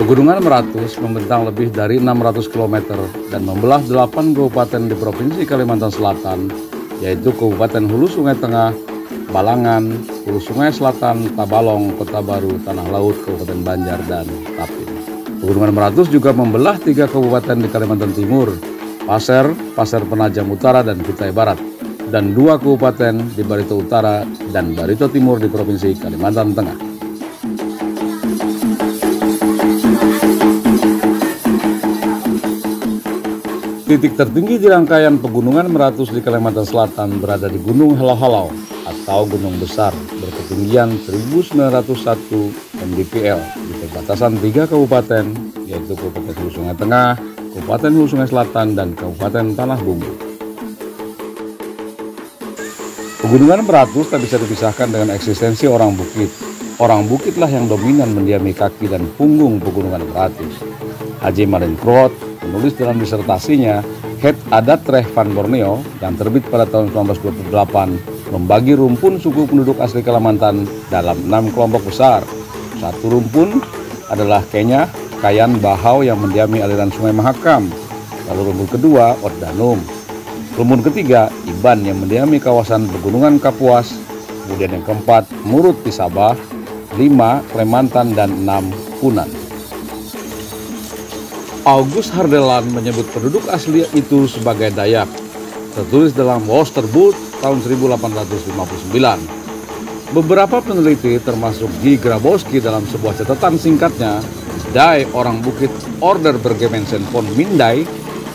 Pegunungan Meratus membentang lebih dari 600 km dan membelah 8 kabupaten di Provinsi Kalimantan Selatan, yaitu Kabupaten Hulu Sungai Tengah, Balangan, Hulu Sungai Selatan, Tabalong, Kota Baru, Tanah Laut, Kabupaten Banjar, dan Tapin. Pegunungan Meratus juga membelah 3 kabupaten di Kalimantan Timur, Pasir, Pasir Penajam Utara, dan Kutai Barat, dan 2 kabupaten di Barito Utara dan Barito Timur di Provinsi Kalimantan Tengah. Titik tertinggi di rangkaian Pegunungan Meratus di Kalimantan Selatan berada di Gunung Halau-Halau atau Gunung Besar berketinggian 1901 mdpl di perbatasan 3 kabupaten, yaitu Kabupaten Hulu Sungai Tengah, Kabupaten Hulu Sungai Selatan, dan Kabupaten Tanah Bumbu. Pegunungan Meratus tak bisa dipisahkan dengan eksistensi orang bukit. Orang bukitlah yang dominan mendiami kaki dan punggung Pegunungan Meratus. Haji Malin Krot menulis dalam disertasinya Het Adat Treh van Borneo yang terbit pada tahun 1928 membagi rumpun suku penduduk asli Kalimantan dalam 6 kelompok besar. Satu rumpun adalah Kenya, Kayan Bahau yang mendiami aliran Sungai Mahakam. Lalu rumpun kedua Oddanum. Rumpun ketiga Iban yang mendiami kawasan Pegunungan Kapuas. Kemudian yang keempat Murut di Sabah, 5 Kalimantan, dan 6 Punan. August Hardelan menyebut penduduk asli itu sebagai Dayak, tertulis dalam Wosterboot tahun 1859. Beberapa peneliti termasuk Guy Grabowski dalam sebuah catatan singkatnya, Dai Orang Bukit Order Bergemensen von Mindai,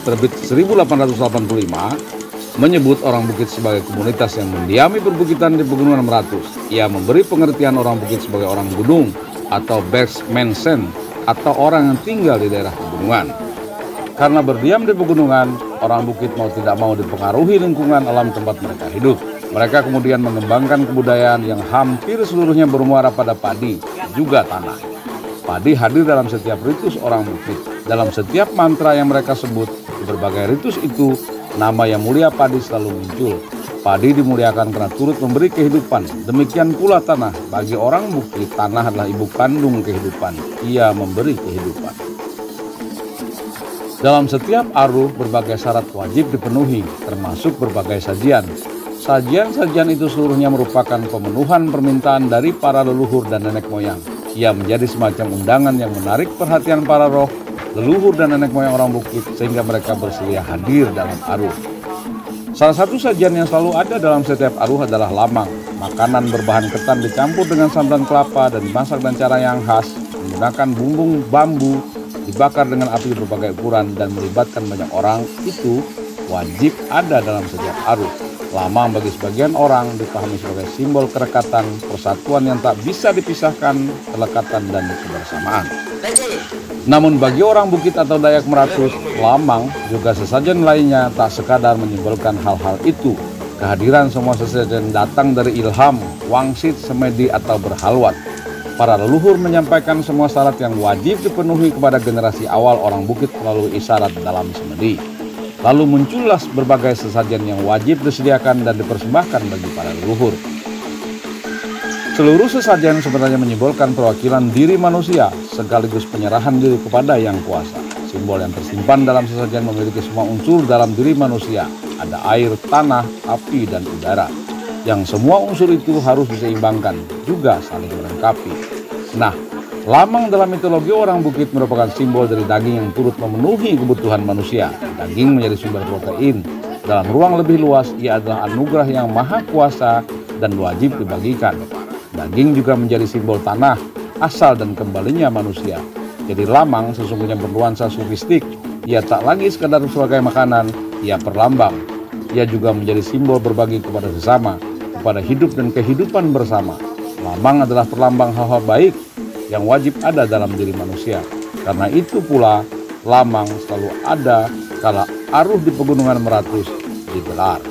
terbit 1885, menyebut orang bukit sebagai komunitas yang mendiami perbukitan di Pegunungan Meratus. Ia memberi pengertian orang bukit sebagai orang gunung atau Bergsmensen, atau orang yang tinggal di daerah pegunungan. Karena berdiam di pegunungan, orang bukit mau tidak mau dipengaruhi lingkungan alam tempat mereka hidup. Mereka kemudian mengembangkan kebudayaan yang hampir seluruhnya bermuara pada padi, juga tanah. Padi hadir dalam setiap ritus orang bukit. Dalam setiap mantra yang mereka sebut, di berbagai ritus itu, nama yang mulia padi selalu muncul. Padi dimuliakan karena turut memberi kehidupan. Demikian pula tanah. Bagi orang bukit, tanah adalah ibu kandung kehidupan. Ia memberi kehidupan. Dalam setiap aruh, berbagai syarat wajib dipenuhi, termasuk berbagai sajian. Sajian-sajian itu seluruhnya merupakan pemenuhan permintaan dari para leluhur dan nenek moyang. Ia menjadi semacam undangan yang menarik perhatian para roh, leluhur dan nenek moyang orang bukit, sehingga mereka bersedia hadir dalam aruh. Salah satu sajian yang selalu ada dalam setiap aruh adalah lamang. Makanan berbahan ketan dicampur dengan santan kelapa dan dimasak dengan cara yang khas, menggunakan bumbung bambu, dibakar dengan api berbagai ukuran dan melibatkan banyak orang. Itu wajib ada dalam setiap aruh. Lamang bagi sebagian orang dipahami sebagai simbol kerekatan, persatuan yang tak bisa dipisahkan, kelekatan, dan kebersamaan. Namun bagi orang bukit atau Dayak Meratus, lamang juga sesajen lainnya tak sekadar menyimbolkan hal-hal itu. Kehadiran semua sesajen datang dari ilham, wangsit, semedi, atau berhalwat. Para leluhur menyampaikan semua syarat yang wajib dipenuhi kepada generasi awal orang bukit melalui isyarat dalam semedi. Lalu muncullah berbagai sesajen yang wajib disediakan dan dipersembahkan bagi para leluhur. Seluruh sesajen sebenarnya menyimbolkan perwakilan diri manusia sekaligus penyerahan diri kepada Yang Kuasa. Simbol yang tersimpan dalam sesajen memiliki semua unsur dalam diri manusia. Ada air, tanah, api, dan udara. Yang semua unsur itu harus diseimbangkan, juga saling melengkapi. Nah, lamang dalam mitologi orang bukit merupakan simbol dari daging yang turut memenuhi kebutuhan manusia. Daging menjadi sumber protein. Dalam ruang lebih luas, ia adalah anugerah yang maha kuasa dan wajib dibagikan. Daging juga menjadi simbol tanah, asal dan kembalinya manusia. Jadi lamang sesungguhnya bernuansa sufistik. Ia tak lagi sekadar sebagai makanan, ia perlambang. Ia juga menjadi simbol berbagi kepada sesama, kepada hidup dan kehidupan bersama. Lamang adalah perlambang hal-hal baik yang wajib ada dalam diri manusia. Karena itu pula, lamang selalu ada kala aruh di Pegunungan Meratus digelar.